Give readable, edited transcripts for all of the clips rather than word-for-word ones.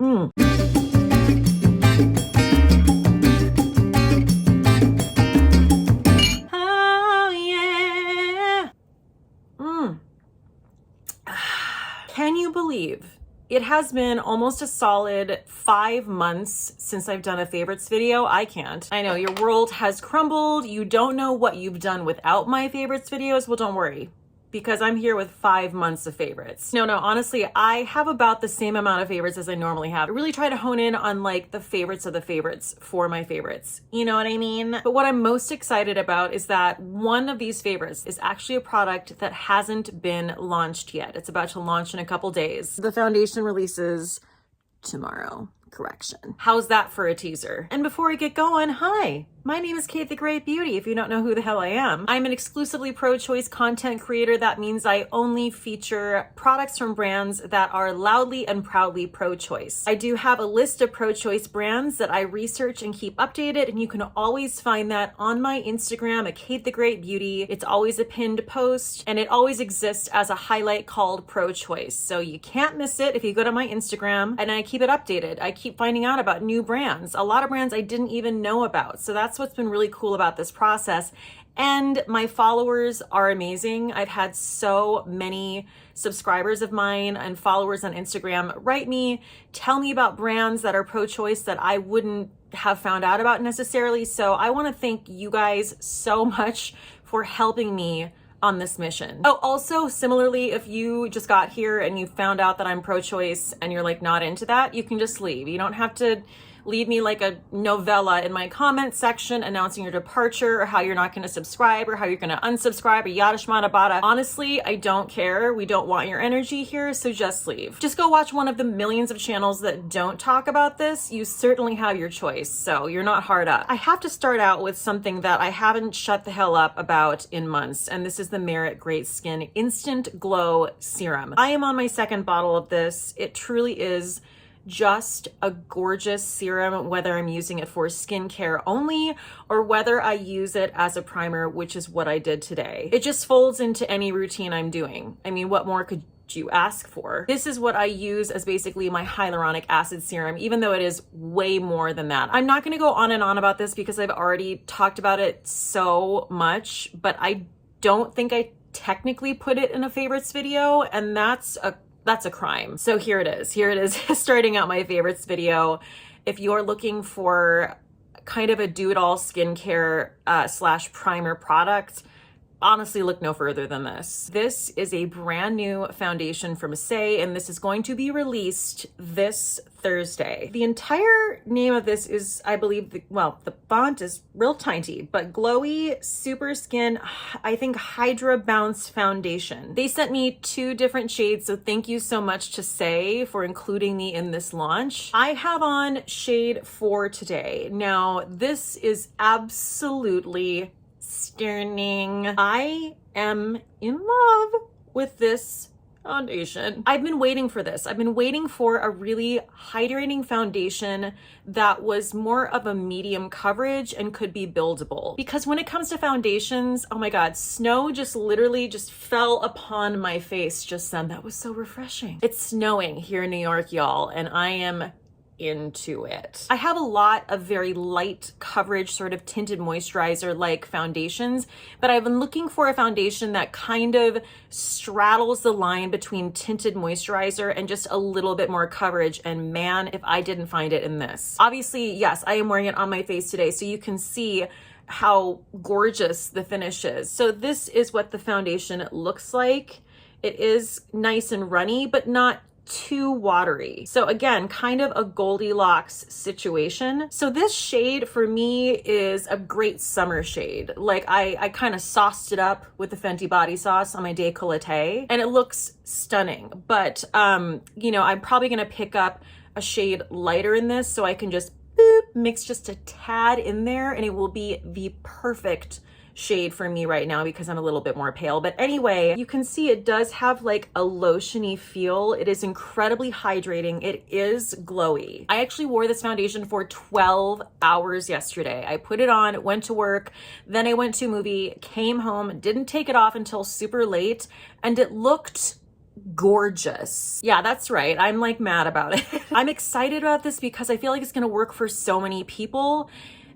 Oh, yeah. Can you believe it has been almost a solid 5 months since I've done a favorites video? I can't. I know your world has crumbled. You don't know what you've done without my favorites videos. Well, don't worry, because I'm here with 5 months of favorites. No, honestly, I have about the same amount of favorites as I normally have. I really try to hone in on like the favorites of the favorites for my favorites. You know what I mean? But what I'm most excited about is that one of these favorites is actually a product that hasn't been launched yet. It's about to launch in a couple days. The foundation releases tomorrow. Correction. How's that for a teaser? And before I get going, hi, my name is Cate the Great Beauty, if you don't know who the hell I am. I'm an exclusively pro-choice content creator. That means I only feature products from brands that are loudly and proudly pro-choice. I do have a list of pro-choice brands that I research and keep updated, and you can always find that on my Instagram at Cate the Great Beauty. It's always a pinned post, and it always exists as a highlight called pro-choice. So you can't miss it if you go to my Instagram, and I keep it updated. I keep finding out about new brands, a lot of brands I didn't even know about. So that's what's been really cool about this process. And my followers are amazing. I've had so many subscribers of mine and followers on Instagram write me, tell me about brands that are pro-choice that I wouldn't have found out about necessarily. So I want to thank you guys so much for helping me on this mission. Oh, also similarly, if you just got here and you found out that I'm pro-choice and you're like not into that, you can just leave. You don't have to leave me like a novella in my comment section announcing your departure or how you're not going to subscribe or how you're going to unsubscribe or yada shmada bada. Honestly, I don't care. We don't want your energy here, so just leave. Just go watch one of the millions of channels that don't talk about this. You certainly have your choice, so you're not hard up. I have to start out with something that I haven't shut the hell up about in months, and this is the Merit Great Skin Instant Glow Serum. I am on my second bottle of this. It truly is just a gorgeous serum, whether I'm using it for skincare only or whether I use it as a primer, which is what I did today. It just folds into any routine I'm doing. I mean, what more could you ask for? This is what I use as basically my hyaluronic acid serum, even though it is way more than that. I'm not going to go on and on about this because I've already talked about it so much, but I don't think I technically put it in a favorites video, and that's a crime. So here it is starting out my favorites video. If you're looking for kind of a do-it-all skincare slash primer product, honestly, look no further than this. This is a brand new foundation from Cate, and this is going to be released this Thursday. The entire name of this is, I believe, the font is real tiny, but Glowy Super Skin, I think, Hydra Bounce Foundation. They sent me 2 different shades, so thank you so much to Cate for including me in this launch. I have on shade 4 today. Now, this is absolutely stunning. I am in love with this foundation. I've been waiting for this. I've been waiting for a really hydrating foundation that was more of a medium coverage and could be buildable. Because when it comes to foundations, oh my God, snow just literally just fell upon my face just then. That was so refreshing. It's snowing here in New York, y'all, and I am into it. I have a lot of very light coverage, sort of tinted moisturizer like foundations, but I've been looking for a foundation that kind of straddles the line between tinted moisturizer and just a little bit more coverage. And man, if I didn't find it in this. Obviously, yes, I am wearing it on my face today, so you can see how gorgeous the finish is. So this is what the foundation looks like. It is nice and runny, but not too watery. So again, kind of a Goldilocks situation. So this shade for me is a great summer shade. Like I kind of sauced it up with the Fenty body sauce on my décolleté, and it looks stunning. But you know, I'm probably gonna pick up a shade lighter in this so I can just mix just a tad in there, and it will be the perfect shade for me right now because I'm a little bit more pale. But anyway, you can see it does have like a lotiony feel. It is incredibly hydrating. It is glowy. I actually wore this foundation for 12 hours yesterday. I put it on, went to work, then I went to a movie, came home, didn't take it off until super late, and it looked gorgeous. Yeah, that's right. I'm like mad about it. I'm excited about this because I feel like it's gonna work for so many people,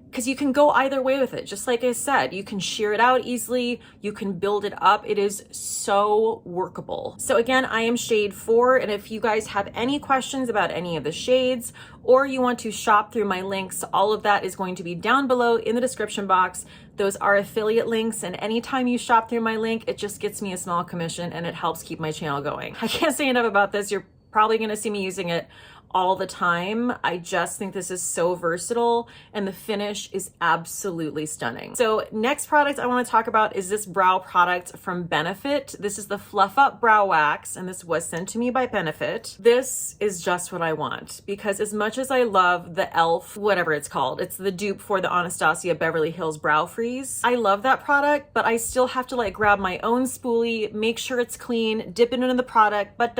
because you can go either way with it. Just like I said, you can sheer it out easily, you can build it up. It is so workable. So again, I am shade 4, and if you guys have any questions about any of the shades, or you want to shop through my links, all of that is going to be down below in the description box. Those are affiliate links, and anytime you shop through my link, it just gets me a small commission and it helps keep my channel going. I can't say enough about this. You're probably gonna see me using it all the time. I just think this is so versatile, and the finish is absolutely stunning. So next product I want to talk about is this brow product from Benefit. This is the Fluff Up Brow Wax, and this was sent to me by Benefit. This is just what I want, because as much as I love the e.l.f., whatever it's called, it's the dupe for the Anastasia Beverly Hills Brow Freeze. I love that product, but I still have to like grab my own spoolie, make sure it's clean, dip it into the product, but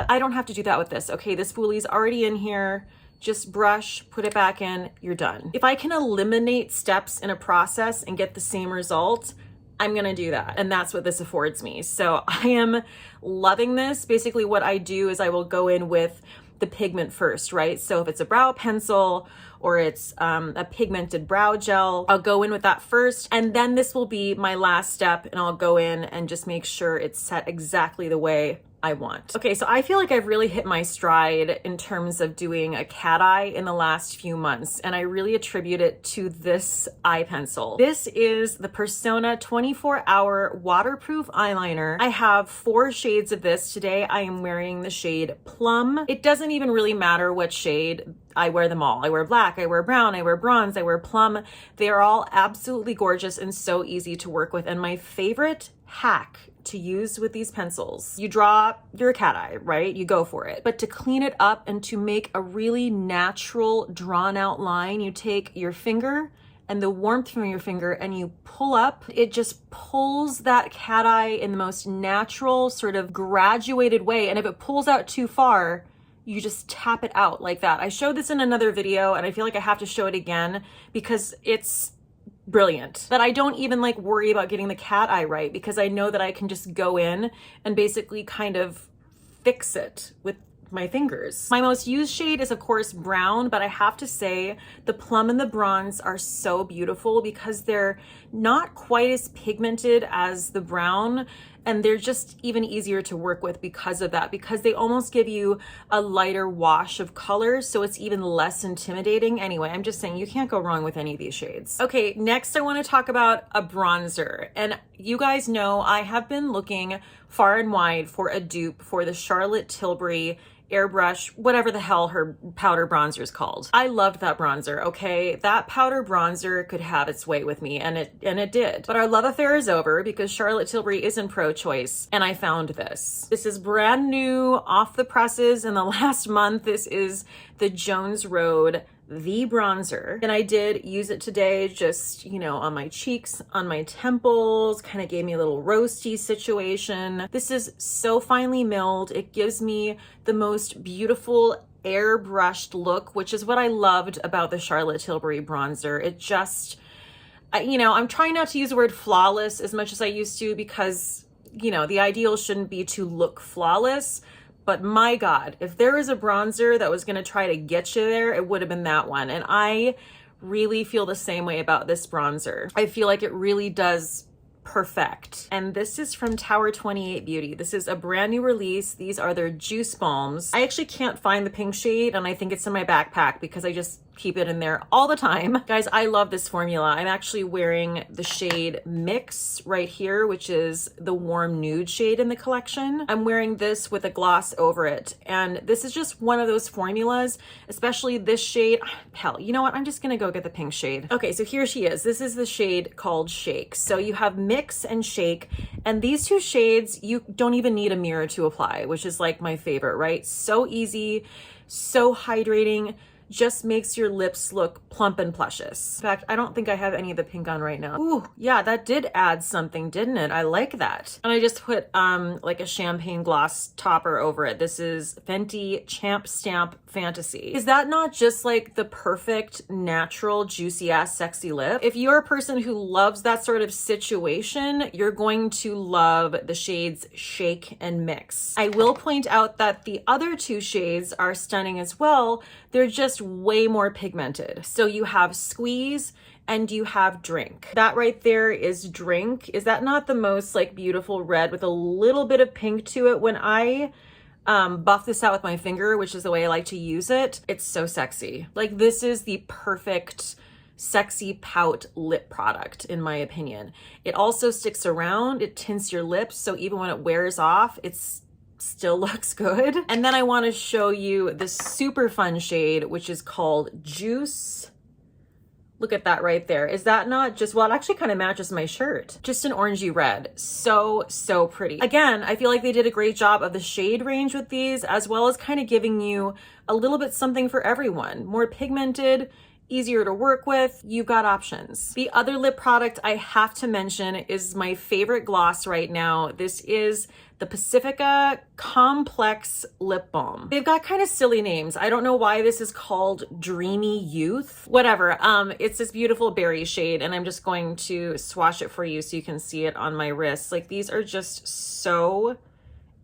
I don't have to do that with this, okay? The spoolie's already in here. Just brush, put it back in, you're done. If I can eliminate steps in a process and get the same result, I'm gonna do that. And that's what this affords me. So I am loving this. Basically what I do is I will go in with the pigment first, right? So if it's a brow pencil or it's a pigmented brow gel, I'll go in with that first, and then this will be my last step, and I'll go in and just make sure it's set exactly the way I want. Okay, so I feel like I've really hit my stride in terms of doing a cat eye in the last few months, and I really attribute it to this eye pencil. This is the Persona 24-Hour Waterproof Eyeliner. I have 4 shades of this. Today I am wearing the shade Plum. It doesn't even really matter what shade. I wear them all. I wear black, I wear brown, I wear bronze, I wear plum. They are all absolutely gorgeous and so easy to work with. And my favorite hack to use with these pencils, you draw your cat eye, right? You go for it. But to clean it up and to make a really natural drawn out line, you take your finger and the warmth from your finger and you pull up. It just pulls that cat eye in the most natural, sort of graduated way. And if it pulls out too far, you just tap it out like that. I showed this in another video and I feel like I have to show it again because it's brilliant. But I don't even like worry about getting the cat eye right, because I know that I can just go in and basically kind of fix it with my fingers. My most used shade is of course brown, but I have to say the plum and the bronze are so beautiful because they're not quite as pigmented as the brown, and they're just even easier to work with because of that, because they almost give you a lighter wash of color, so it's even less intimidating. Anyway, I'm just saying you can't go wrong with any of these shades. Okay, next I want to talk about a bronzer. And you guys know I have been looking far and wide for a dupe for the Charlotte Tilbury airbrush, whatever the hell her powder bronzer is called. I loved that bronzer, okay? That powder bronzer could have its way with me, and it did. But our love affair is over because Charlotte Tilbury isn't pro-choice, and I found this. This is brand new, off the presses in the last month. This is the Jones Road the bronzer, and I did use it today, just, you know, on my cheeks, on my temples, kind of gave me a little roasty situation. This is so finely milled. It gives me the most beautiful airbrushed look, which is what I loved about the Charlotte Tilbury bronzer. It just, you know, I'm trying not to use the word flawless as much as I used to, because, you know, the ideal shouldn't be to look flawless. But my God, if there was a bronzer that was going to try to get you there, it would have been that one. And I really feel the same way about this bronzer. I feel like it really does perfect. And this is from Tower 28 Beauty. This is a brand new release. These are their Juice Balms. I actually can't find the pink shade, and I think it's in my backpack because I just keep it in there all the time. Guys, I love this formula. I'm actually wearing the shade Mix right here, which is the warm nude shade in the collection. I'm wearing this with a gloss over it. And this is just one of those formulas, especially this shade. Hell, you know what? I'm just gonna go get the pink shade. Okay, so here she is. This is the shade called Shake. So you have Mix and Shake, and these two shades, you don't even need a mirror to apply, which is like my favorite, right? So easy, so hydrating, just makes your lips look plump and plushious. In fact, I don't think I have any of the pink on right now. Ooh, yeah, that did add something, didn't it? I like that. And I just put like a champagne gloss topper over it. This is Fenty Champ Stamp Fantasy. Is that not just like the perfect, natural, juicy ass sexy lip? If you're a person who loves that sort of situation, you're going to love the shades Shake and Mix. I will point out that the other two shades are stunning as well. They're just way more pigmented. So you have Squeeze and you have Drink. That right there is Drink. Is that not the most like beautiful red with a little bit of pink to it? When I buff this out with my finger, which is the way I like to use it, it's so sexy. Like, this is the perfect sexy pout lip product, in my opinion. It also sticks around, it tints your lips, so even when it wears off, it's still looks good. And then I want to show you this super fun shade, which is called Juice. Look at that right there. Is that not just, well, it actually kind of matches my shirt. Just an orangey red. So, so pretty. Again, I feel like they did a great job of the shade range with these, as well as kind of giving you a little bit something for everyone. More pigmented, easier to work with, you've got options. The other lip product I have to mention is my favorite gloss right now. This is the Pacifica Complex Lip Balm. They've got kind of silly names. I don't know why this is called Dreamy Youth. Whatever. It's this beautiful berry shade, and I'm just going to swatch it for you so you can see it on my wrist. Like, these are just so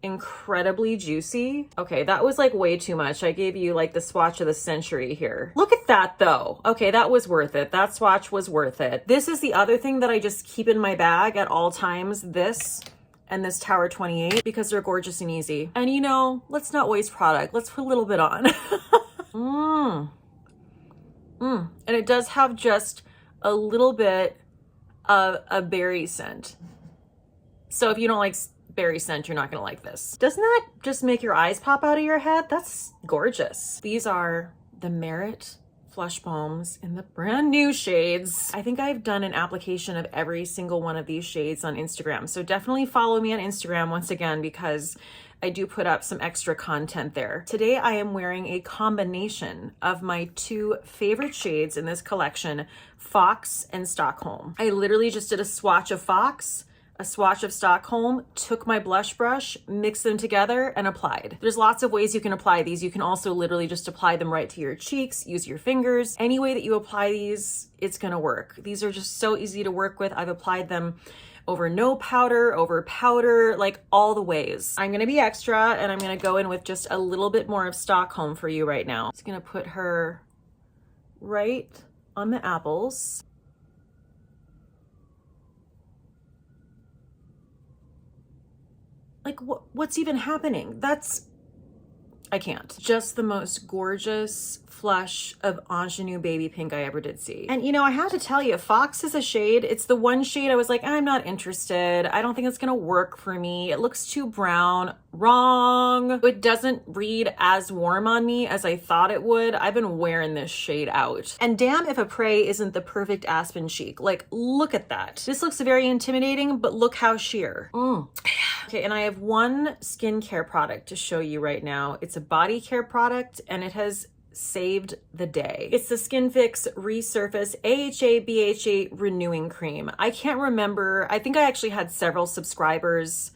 incredibly juicy. Okay, that was like way too much. I gave you like the swatch of the century here. Look at that though. Okay, that was worth it. That swatch was worth it. This is the other thing that I just keep in my bag at all times. This and this Tower 28, because they're gorgeous and easy. And you know, let's not waste product. Let's put a little bit on. And it does have just a little bit of a berry scent. So if you don't like berry scent, you're not gonna like this. Doesn't that just make your eyes pop out of your head? That's gorgeous. These are the Merit Flush Balms in the brand new shades. I think I've done an application of every single one of these shades on Instagram. So definitely follow me on Instagram once again, because I do put up some extra content there. Today I am wearing a combination of my two favorite shades in this collection, Fox and Stockholm. I literally just did a swatch of Fox, a swatch of Stockholm, took my blush brush, mixed them together, and applied. There's lots of ways you can apply these. You can also literally just apply them right to your cheeks, use your fingers. Any way that you apply these, it's gonna work. These are just so easy to work with. I've applied them over no powder, over powder, like all the ways. I'm gonna be extra, and I'm gonna go in with just a little bit more of Stockholm for you right now. Just gonna put her right on the apples. Like, what's even happening? I can't. Just the most gorgeous flush of ingenue baby pink I ever did see. And you know, I have to tell you, Fox is a shade. It's the one shade I was like, I'm not interested. I don't think it's gonna work for me. It looks too brown. Wrong. It doesn't read as warm on me as I thought it would. I've been wearing this shade out. And damn if a Prey isn't the perfect aspen cheek. Like, look at that. This looks very intimidating, but look how sheer. Okay, and I have one skincare product to show you right now. It's a body care product, and it has saved the day. It's the Skin Fix Resurface AHA BHA Renewing Cream. I can't remember. I think I actually had several subscribers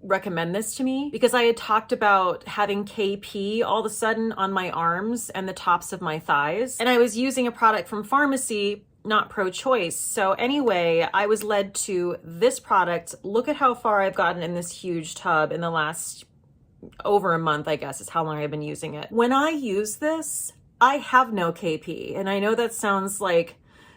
recommend this to me, because I had talked about having KP all of a sudden on my arms and the tops of my thighs. And I was using a product from pharmacy, not pro-choice. So anyway, I was led to this product. Look at how far I've gotten in this huge tub in the last over a month, I guess is how long I've been using it. When I use this, I have no KP. And I know that sounds like,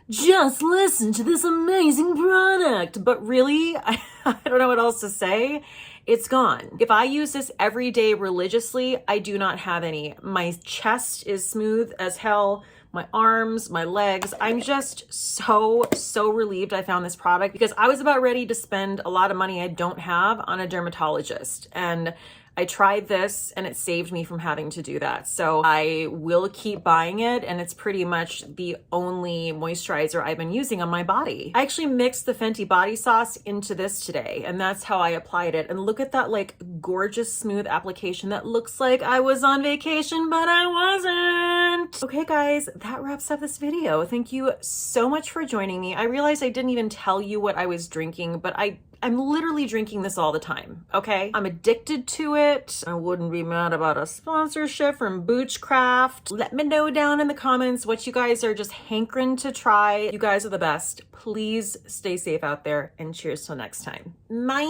just listen to this amazing product, but really, I don't know what else to say. It's gone. If I use this every day religiously, I do not have any. My chest is smooth as hell. My arms, my legs. I'm just so relieved I found this product, because I was about ready to spend a lot of money I don't have on a dermatologist. And I tried this and it saved me from having to do that. So I will keep buying it, and it's pretty much the only moisturizer I've been using on my body. I actually mixed the Fenty body sauce into this today, and that's how I applied it. And look at that like gorgeous smooth application that looks like I was on vacation, but I wasn't. Okay guys, that wraps up this video. Thank you so much for joining me. I realized I didn't even tell you what I was drinking, but I'm literally drinking this all the time, okay? I'm addicted to it. I wouldn't be mad about a sponsorship from Booch Craft. Let me know down in the comments what you guys are just hankering to try. You guys are the best. Please stay safe out there, and cheers till next time. Bye.